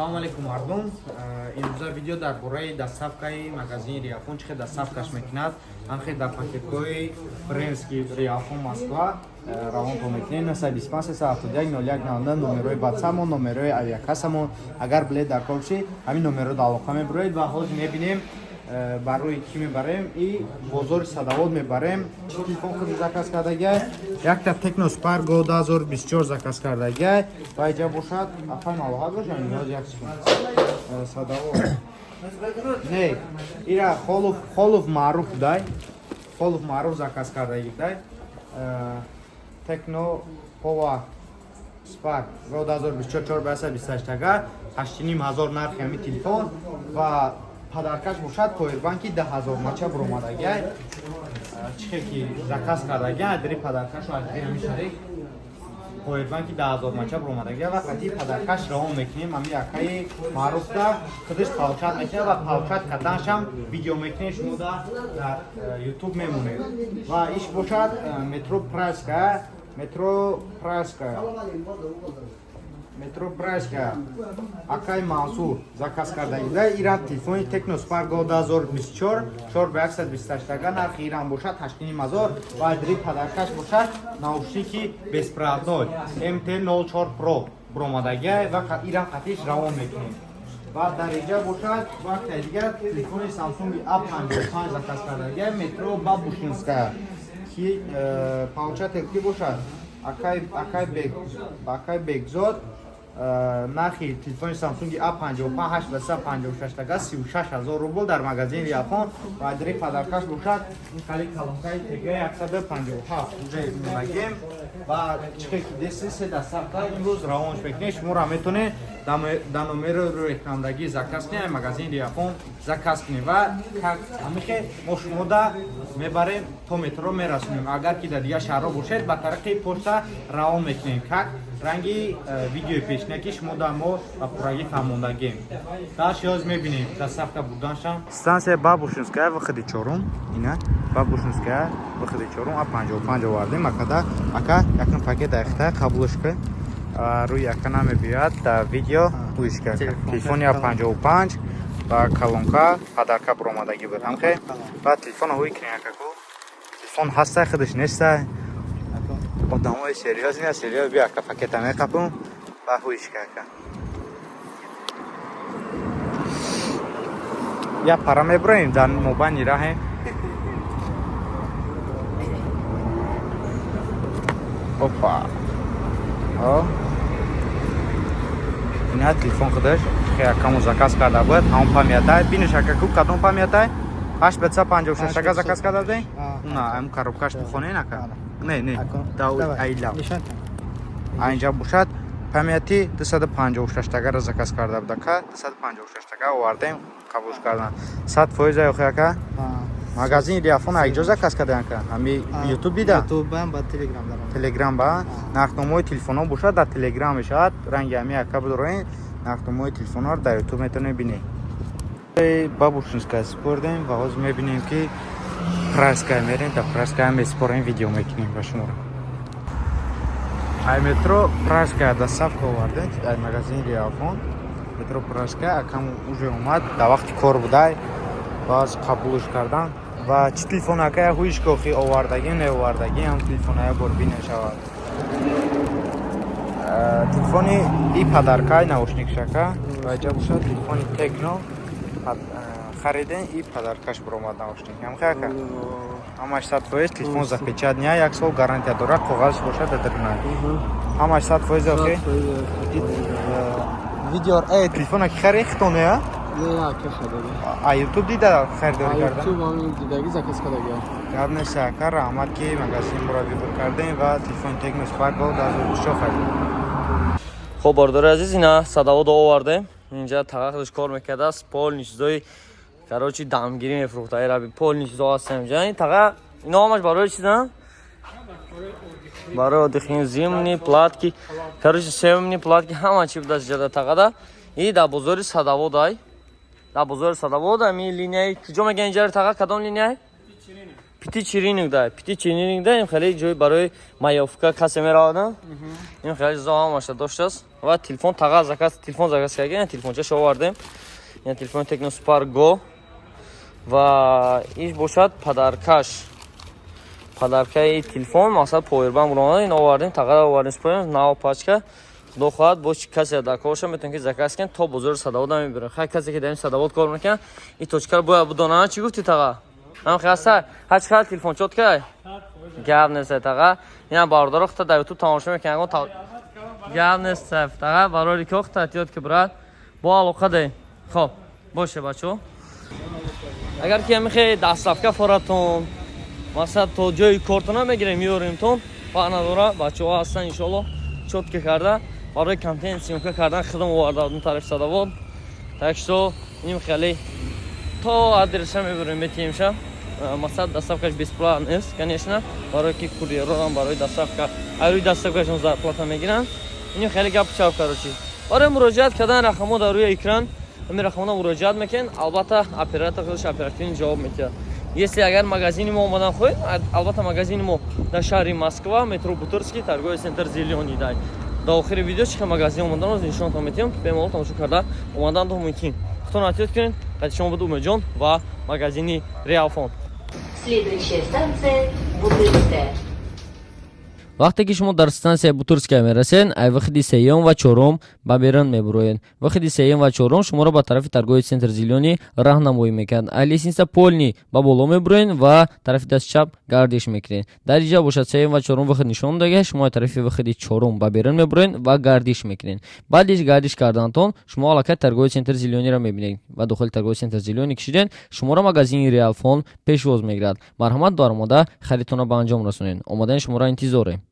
Салом алейкум мардум. Имрӯза видео дар бораи дастсафкаи магазини Риафон чӣ хел дастсафкаш мекунад. Анхе дар пакеткои брендски Риафон Москва равон то мекунед 925 371 01 номерои ватсапмон, номерои авиакассамон. Агар билет дар кор бошед, ҳамин номеро алоқа мебароед ва ҳозир мебинем барои ки мебарем и бозори Садовод мебарем. Телефон худ заказ кардагай, якта Tecno Spark Go 2024 заказ кардагай. Ва иҷа бошад афай малоҳат бошад ниёз як секунд. Садовод. Не, ира Холов маъруф дай. Холов маъруф заказ кардагай дай. Tecno Power Spark Go 2024 228 тага, 8500 нархи ҳамин телефон ва падаркаш бошад повербанки 10000 мача бромадагай. Чихе ки заказ кардагай, адри падаркашро аз ҳамин шарик повербанки 10000 мача бромадагай ва қати падаркаш равон мекунем. Ҳамин якаи маъруфда худаш палчат мекунем ва палчат карданашам видео мекунем, шумо дар YouTube мемонед. Ва иш бошад Metro Price акай Мансур заказ кардагида. Иран телефони Tecno Spark Go 2024 4128 тага, нархи иран бошад 8500 ва адри падаркаш бошад наушники беспроводной MT04 Pro бромадагай ва иран қатиш равон мекунем. ва дар иҷа бошад вақта дигар телефони Samsung A55 заказ кардагай Metro Бабушинская ки палчате ки бошад акай бекзод. Нархи телефони Samsung A55 856 тага 36000 рубл дар магазини Риафон ва адри падаркаш бошад кали калонкаи тега 157 уже мегем ва чихе ки деси се дастафта имрӯз равонш мекунед. Шуморо метонед дар номерои рекламдагӣ заказ кунед, магазини Риафон заказ кунед ва ҳамихе мо шумода мебарем то метро мерасонем. Агар ки дар дигар шаҳрҳо бошед ба тариқи почта равон мекунем. Как ранги видеои пешниҳаки шумо дар мо ба пуррагӣ фаҳмондагем. Даш ёз мебинем дастсафка бурданшам. Станция Бабушинская выходи 4. Ина Бабушинская выходи 4 A55 овардем. Ака якин пакет ахта қабулшка рӯи яка намебиёд дар видео пӯишка. Телефони A55 ва калонка падарка бромадагӣ буд. Ҳамхе ва телефон ҳои кринакаку телефон ҳаста худаш неста. Одамои серьёзни аст, серьёз бия ка пакета меқапум ва ҳуишка ка. Я пара меброим дар мобайни раҳе. Опа. О. Ина телефон худаш якаму заказ карда буд. Ҳамон памятай биниш акаку кадом памятай 8556 тага заказ карда будем. На ам коробкаш бихонен ака. Не, да айла. Айнҷа бошад памяти 256 тага заказ карда буда ка 256 тага овардем қабул кардан 100% охи ака. Магазин Риафон айҷо заказ кардан ка. Ҳами YouTube дида. YouTube ба Telegram дарам. Telegram ба нархномаи телефонҳо бошад дар Telegram мешавад. Ранги ҳами ака будороин нархномаи телефонҳоро дар YouTube метавонед бинед. Бабушинская спордем ва ҳозир мебинем ки Прайская мерем, да Прайская меспорем видео мекунем ба шуморо. Ай метро Прайская дастсафка овардем дар магазини Риафон. Метро Прайская акам уже омад дар вақти кор будай баъз қабулш кардан ва чӣ телефон ака ҳуиш кохи овардагӣ неовардагӣ ҳам телефона як бор бинешавад. Телефони и падаркай наушникшака ва иҷа бошад телефони Tecno харидем и падаркаш бромад наушник. Ҳамхе ака ҳамаш 100% телефон запечат ня 1 сол гарантия дора, коғазш бошад адрна. Ҳамаш 100% охи. Видео телефона ки харихтоне а? Я ка хадаги. А YouTube дида харидори кардан? YouTube ҳамин дидаги заказ кардаги. Гап нест ака, раҳмат ки магазин муроббӣ кардем ва телефони Tecno Spark Go 2024 харидем. خب باردار عزیز اینا صداوت آوردیم اینجا تقاقش کار میکرده است پول نیشزای کاروچی دامگیری میفروخته ای رابی پول نیشزا هستم اینجا این تقا اینا همش برای چیزن برای دخین زیمنی پلاتکی کاروچی سیمنی پلاتکی همه چی بوده جدا تقادا این دا بزرگ صداوت ای دا بزرگ صداوت می لینیای کجا میگن اینجا تقا کدام لینیای Пяти-4 این خیلی جای برای مایافکا کسی میرادن این خیلی زمان ماشته داشته است و تلفن تقا زکات تلفن زکات که این تلفن چه آوردیم این تلفن تکنو سپار گو و ایش باشد پدرکای تلفن مثلا پاوربانک بودن این آوردیم تقا آوردیم سپار ناو پاچکا دو خواهد با کسی دکارش میتونی که زکات کن تا بزرگ صداوت میبره خیلی کسی که داریم صداوت کار میکنه این توچکار باید بدونه چی گفتی تقا هم خسته هر چقدر تلفن چوت که گاب نیست تقا اینا باردار وقت در یوتیوب تماشا میکنن گاب نیست تقا برای که وقت احتیاط که برات با علاقه ده خب باشه بچو اگر که میخوای دستافکا فراتون مثلا تو جای کارتونا میگیریم میوریم تون با نداره بچه‌ها هستن ان شاء الله چوت که کرده برای کانتنت سیمکا کردن خدمت آورده اون طرف صداوت تاکسو این خیلی تا آدرس میبریم میتیمشا مثلا دستافکاش بیسپلا نیست کنیشنا برای که کوریر هم برای دستافکا روی دستافکاشون زارپلاتا میگیرن این خیلی گپ چاپ کاروچی برای مراجعت کردن رقم‌ها در روی اکران همین رقم‌ها مراجعت میکن البته اپراتور خودش اپراتور جواب میده если اگر магазини мо омадан хоҳед албатта магазини мо дар шаҳри Москва метро Бутырский торговый центр Зеленый дай до охири видео чихе магазин омадан роз нишонтон метиҳам бемалол тамошо карда омадан мумкин худтон эҳтиёт кунед қайти шумо буд умеҷон ва магазини Realfon Следующая станция Бутырская. вақте ки шумо дар станция Бутырская мерасед вахиди сеюм ва чорум ба берун мебуроед вахиди сеюм ва чорум шуморо ба тарафи торговый центр Зеленый раҳнамоӣ мекунад лестница полни ба боло мебуроед ва тарафи даст чап гардиш мекунед дар иҷа бошад сеюм ва чорум вахид нишон дага шумо тарафи вахиди чорум ба берун мебуроед ва гардиш мекунед баъди гардиш карданатон шумо аллакай торговый центр Зеленыйро мебинед ва дохили торговый центр Зеленый кишидед шуморо магазини Realfon пешвоз мегирад марҳамат дар омода харидтонро ба анҷом расонед омодаи шуморо интизорем